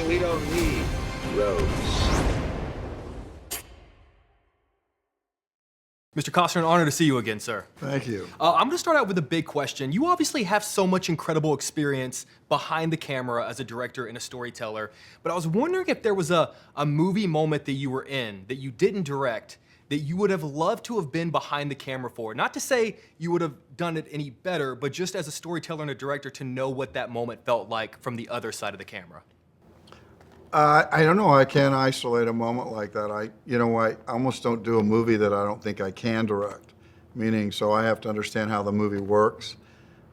we don't need roads. Mr. Costner, an honor to see you again, sir. Thank you. I'm gonna start out with a big question. You obviously have so much incredible experience behind the camera as a director and a storyteller, but I was wondering if there was a movie moment that you were in that you didn't direct that you would have loved to have been behind the camera for. Not to say you would have done it any better, but just as a storyteller and a director to know what that moment felt like from the other side of the camera. I don't know. I can't isolate a moment like that. I almost don't do a movie that I don't think I can direct. Meaning, so I have to understand how the movie works.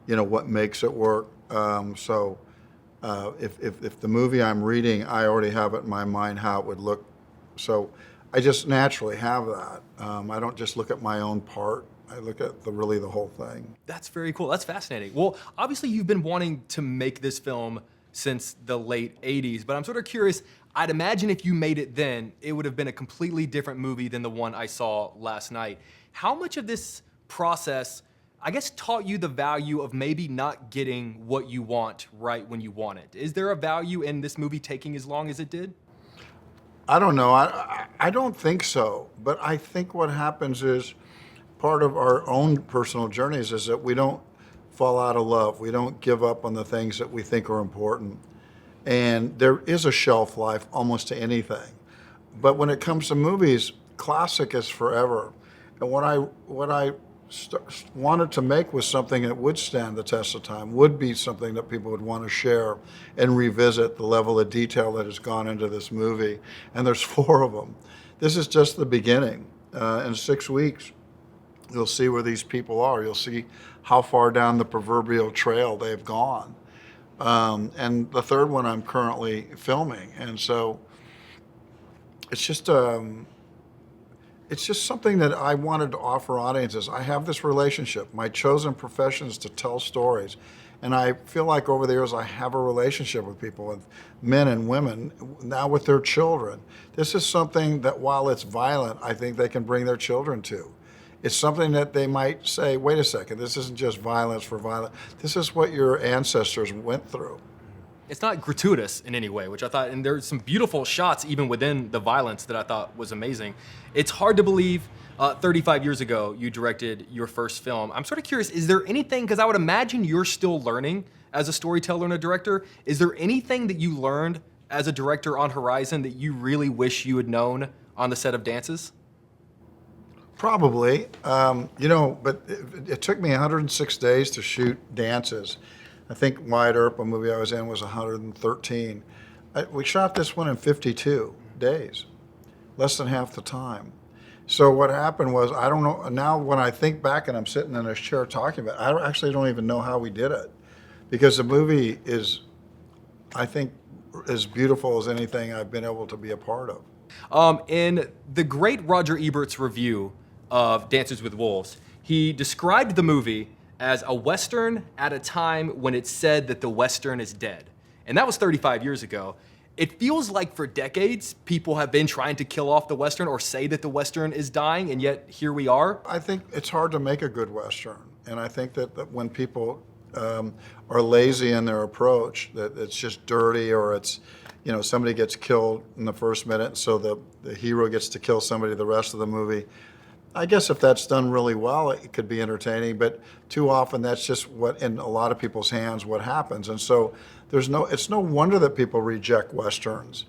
What makes it work. If the movie I'm reading, I already have it in my mind how it would look. So I just naturally have that. I don't just look at my own part. I look at really the whole thing. That's very cool. That's fascinating. Well, obviously you've been wanting to make this film since the late 80s, but I'm sort of curious, I'd imagine if you made it then, it would have been a completely different movie than the one I saw last night. How much of this process, I guess, taught you the value of maybe not getting what you want right when you want it? Is there a value in this movie taking as long as it did? I don't know. I don't think so. But I think what happens is part of our own personal journeys is that we don't fall out of love. We don't give up on the things that we think are important. And there is a shelf life almost to anything. But when it comes to movies, classic is forever. And what I wanted to make was something that would stand the test of time, would be something that people would want to share and revisit the level of detail that has gone into this movie. And there's 4 of them. This is just the beginning. In 6 weeks, you'll see where these people are. You'll see how far down the proverbial trail they've gone. And the 3rd one I'm currently filming. And so it's just something that I wanted to offer audiences. I have this relationship. My chosen profession is to tell stories. And I feel like over the years I have a relationship with people, with men and women, now with their children. This is something that while it's violent, I think they can bring their children to. It's something that they might say, wait a second, this isn't just violence for violence. This is what your ancestors went through. It's not gratuitous in any way, which I thought, and there's some beautiful shots even within the violence that I thought was amazing. It's hard to believe 35 years ago you directed your first film. I'm sort of curious, is there anything, because I would imagine you're still learning as a storyteller and a director, is there anything that you learned as a director on Horizon that you really wish you had known on the set of Dances? Probably, but it took me 106 days to shoot Dances. I think Wyatt Earp, a movie I was in, was 113. We shot this one in 52 days, less than half the time. So what happened was, I don't know, now when I think back and I'm sitting in a chair talking about it, I actually don't even know how we did it. Because the movie is, I think, as beautiful as anything I've been able to be a part of. In the great Roger Ebert's review of Dances with Wolves, he described the movie as a Western at a time when it said that the Western is dead. And that was 35 years ago. It feels like for decades, people have been trying to kill off the Western or say that the Western is dying, and yet here we are. I think it's hard to make a good Western. And I think that when people are lazy in their approach, that it's just dirty, or it's, somebody gets killed in the first minute, so the hero gets to kill somebody the rest of the movie. I guess if that's done really well, it could be entertaining, but too often that's just what, in a lot of people's hands, what happens. And so it's no wonder that people reject Westerns,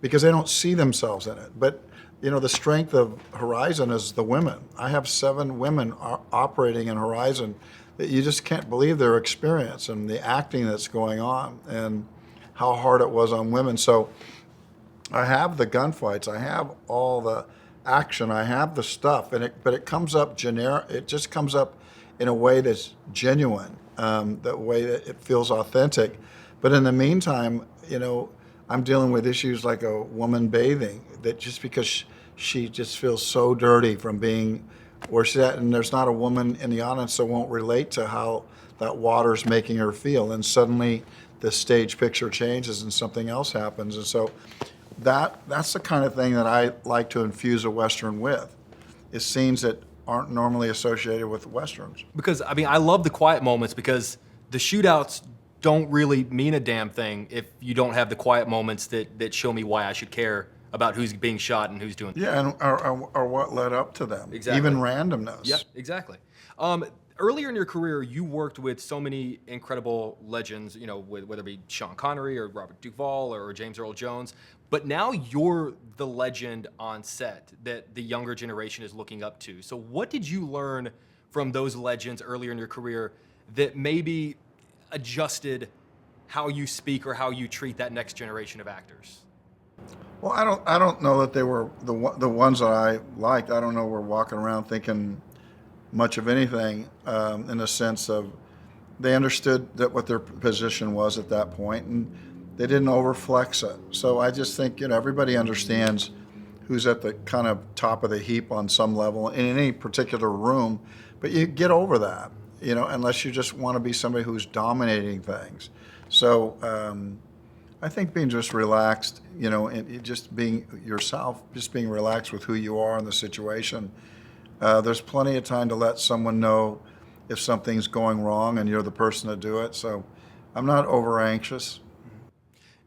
because they don't see themselves in it. But, the strength of Horizon is the women. I have 7 women operating in Horizon that you just can't believe their experience and the acting that's going on and how hard it was on women. So I have the gunfights, I have all the action, I have the stuff, but it comes up generic. It just comes up in a way that's genuine, the way that it feels authentic. But in the meantime, I'm dealing with issues like a woman bathing, that just because she just feels so dirty from being where she's at, and there's not a woman in the audience that won't relate to how that water's making her feel, and suddenly the stage picture changes and something else happens. And so that's the kind of thing that I like to infuse a Western with, is scenes that aren't normally associated with Westerns. Because, I love the quiet moments, because the shootouts don't really mean a damn thing if you don't have the quiet moments that show me why I should care about who's being shot and who's doing. Yeah, and or what led up to them. Exactly. Even randomness. Yeah, exactly. Earlier in your career, you worked with so many incredible legends, you know, whether it be Sean Connery or Robert Duvall or James Earl Jones. But now you're the legend on set that the younger generation is looking up to. So what did you learn from those legends earlier in your career that maybe adjusted how you speak or how you treat that next generation of actors? Well, I don't know that they were the ones that I liked. I don't know we're walking around thinking much of anything in the sense of they understood that what their position was at that point, and they didn't overflex it. So I just think, you know, everybody understands who's at the kind of top of the heap on some level in any particular room, but you get over that, you know, unless you just want to be somebody who's dominating things. So I think being just relaxed, you know, and just being yourself, just being relaxed with who you are in the situation. There's plenty of time to let someone know if something's going wrong and you're the person to do it. So I'm not over anxious.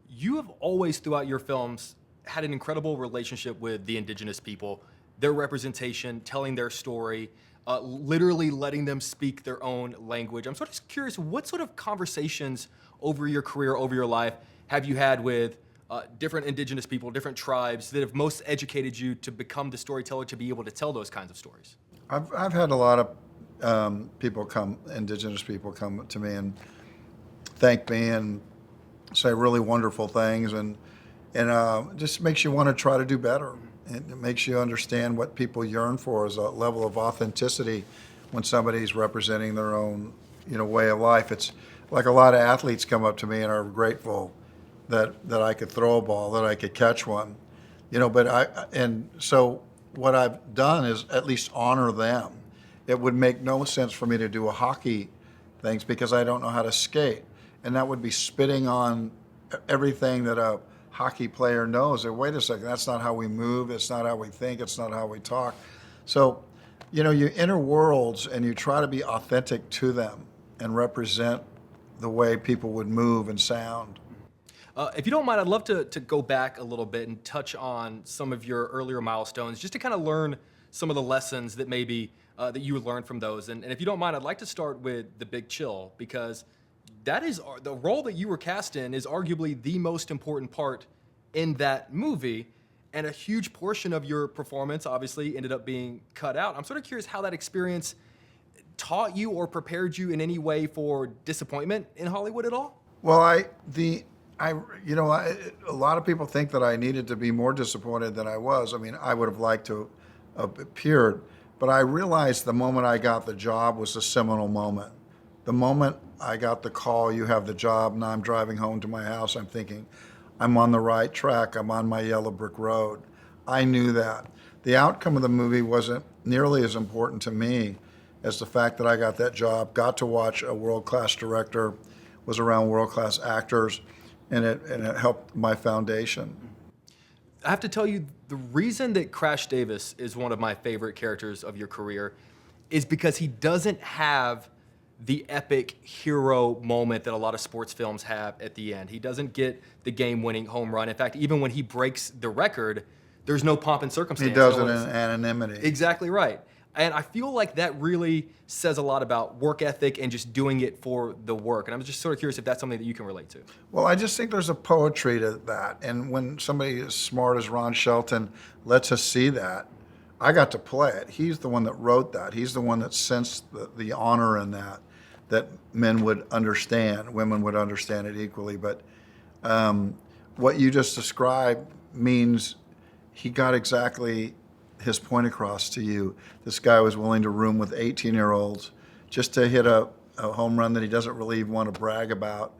You have always, throughout your films, had an incredible relationship with the indigenous people, their representation, telling their story, literally letting them speak their own language. I'm sort of curious, what sort of conversations over your career, over your life, have you had with different indigenous people, different tribes that have most educated you to become the storyteller to be able to tell those kinds of stories? I've had a lot of indigenous people come to me and thank me and say really wonderful things, and just makes you want to try to do better. It makes you understand what people yearn for is a level of authenticity when somebody's representing their own, you know, way of life. It's like a lot of athletes come up to me and are grateful that I could throw a ball, that I could catch one, you know. And so what I've done is at least honor them. It would make no sense for me to do a hockey things because I don't know how to skate, and that would be spitting on everything that a hockey player knows. And wait a second, that's not how we move. It's not how we think. It's not how we talk. So, you know, you enter worlds and you try to be authentic to them and represent the way people would move and sound. If you don't mind, I'd love to go back a little bit and touch on some of your earlier milestones, just to kind of learn some of the lessons that maybe that you learned from those. And if you don't mind, I'd like to start with The Big Chill, because that is the role that you were cast in is arguably the most important part in that movie, and a huge portion of your performance obviously ended up being cut out. I'm sort of curious how that experience taught you or prepared you in any way for disappointment in Hollywood at all? Well, a lot of people think that I needed to be more disappointed than I was. I mean, I would have liked to have appeared, but I realized the moment I got the job was a seminal moment. The moment I got the call, you have the job, and I'm driving home to my house, I'm thinking, I'm on the right track, I'm on my yellow brick road. I knew that. The outcome of the movie wasn't nearly as important to me as the fact that I got that job, got to watch a world-class director, was around world-class actors, and it helped my foundation. I have to tell you, the reason that Crash Davis is one of my favorite characters of your career is because he doesn't have the epic hero moment that a lot of sports films have at the end. He doesn't get the game-winning home run. In fact, even when he breaks the record, there's no pomp and circumstance. He does it in anonymity. Exactly right. And I feel like that really says a lot about work ethic and just doing it for the work. And I'm just sort of curious if that's something that you can relate to. Well, I just think there's a poetry to that. And when somebody as smart as Ron Shelton lets us see that, I got to play it. He's the one that wrote that. He's the one that sensed the honor in that men would understand, women would understand it equally. But what you just described means he got exactly his point across to you. This guy was willing to room with 18-year-olds just to hit a home run that he doesn't really even want to brag about.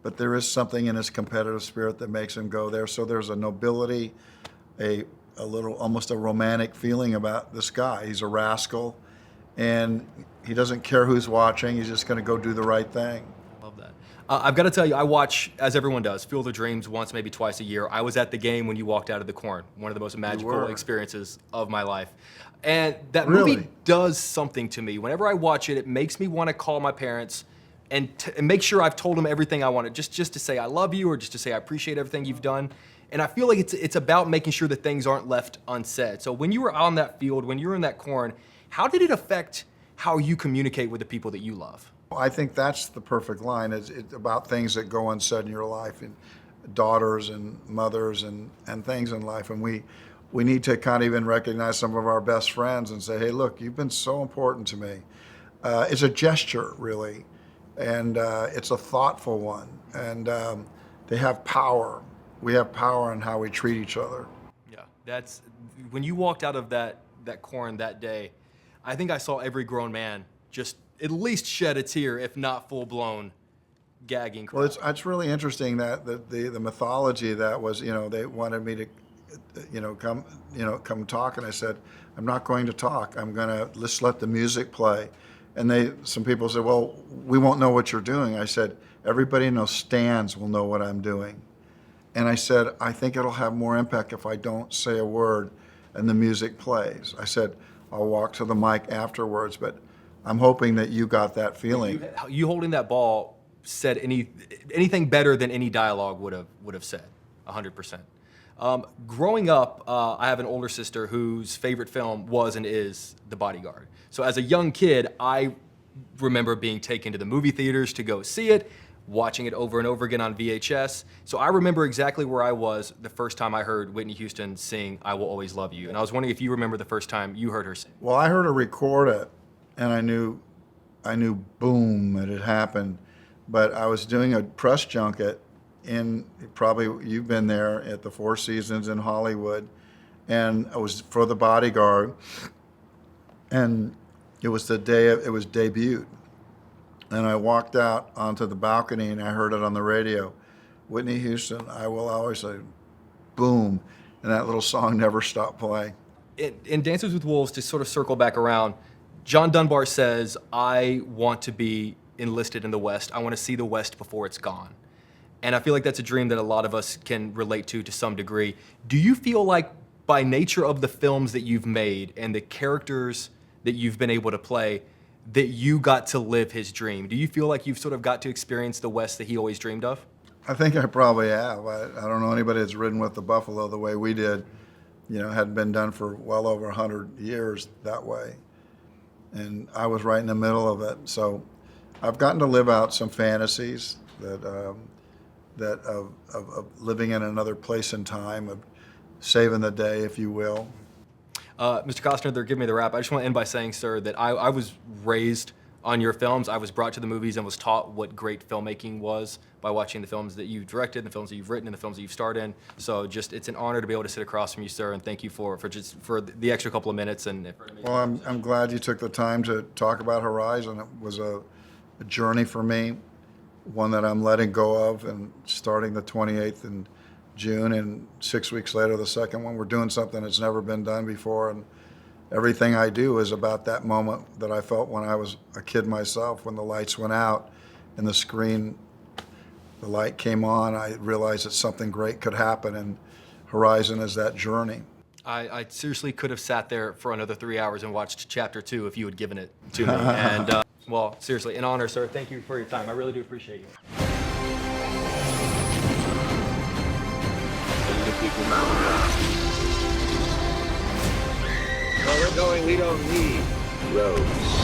But there is something in his competitive spirit that makes him go there. So there's a nobility, a little, almost a romantic feeling about this guy. He's a rascal, and he doesn't care who's watching. He's just going to go do the right thing. Love that. I've got to tell you, I watch, as everyone does, Field of Dreams once, maybe twice a year. I was at the game when you walked out of the corn. One of the most magical experiences of my life. And that movie does something to me. Whenever I watch it, it makes me want to call my parents and make sure I've told them everything I wanted, just to say I love you or just to say I appreciate everything you've done. And I feel like it's about making sure that things aren't left unsaid. So when you were on that field, when you were in that corn, how did it affect how you communicate with the people that you love? I think that's the perfect line. It's about things that go unsaid in your life, and daughters and mothers and things in life. And we need to kind of even recognize some of our best friends and say, hey, look, you've been so important to me. It's a gesture, really, and it's a thoughtful one. And they have power. We have power in how we treat each other. Yeah, that's when you walked out of that corn that day. I think I saw every grown man just at least shed a tear, if not full blown gagging. Well, it's really interesting that the mythology that was, they wanted me to, come talk, and I said, I'm not going to talk. I'm going to just let the music play. And some people said, well, we won't know what you're doing. I said, everybody in those stands will know what I'm doing. And I said, I think it'll have more impact if I don't say a word and the music plays. I said, I'll walk to the mic afterwards, but I'm hoping that you got that feeling. You holding that ball said anything better than any dialogue would have said, 100%. Growing up, I have an older sister whose favorite film was and is The Bodyguard. So as a young kid, I remember being taken to the movie theaters to go see it, watching it over and over again on VHS. So I remember exactly where I was the first time I heard Whitney Houston sing I Will Always Love You. And I was wondering if you remember the first time you heard her sing. Well, I heard her record it, and I knew boom, it had happened. But I was doing a press junket probably you've been there, at the Four Seasons in Hollywood, and it was for The Bodyguard, and it was the day it was debuted. And I walked out onto the balcony and I heard it on the radio. Whitney Houston, I Will Always Say, boom. And that little song never stopped playing. In Dances with Wolves, to sort of circle back around, John Dunbar says, I want to be enlisted in the West. I want to see the West before it's gone. And I feel like that's a dream that a lot of us can relate to some degree. Do you feel like by nature of the films that you've made and the characters that you've been able to play, that you got to live his dream? Do you feel like you've sort of got to experience the West that he always dreamed of? I think I probably have. I don't know anybody that's ridden with the buffalo the way we did. Hadn't been done for well over 100 years that way. And I was right in the middle of it. So I've gotten to live out some fantasies of living in another place and time, of saving the day, if you will. Mr. Costner, they're giving me the wrap. I just want to end by saying, sir, that I was raised on your films. I was brought to the movies and was taught what great filmmaking was by watching the films that you directed, the films that you've written, and the films that you've starred in. So it's an honor to be able to sit across from you, sir, and thank you for the extra couple of minutes. Well, I'm glad you took the time to talk about Horizon. It was a journey for me, one that I'm letting go of, and starting the 28th in June, and 6 weeks later, the second one. We're doing something that's never been done before, and everything I do is about that moment that I felt when I was a kid myself, when the lights went out and the light came on. I realized that something great could happen, and Horizon is that journey. I seriously could have sat there for another 3 hours and watched chapter 2 if you had given it to me. And well, seriously, an honor, sir. Thank you for your time. I really do appreciate you. Where we're going, we don't need roads.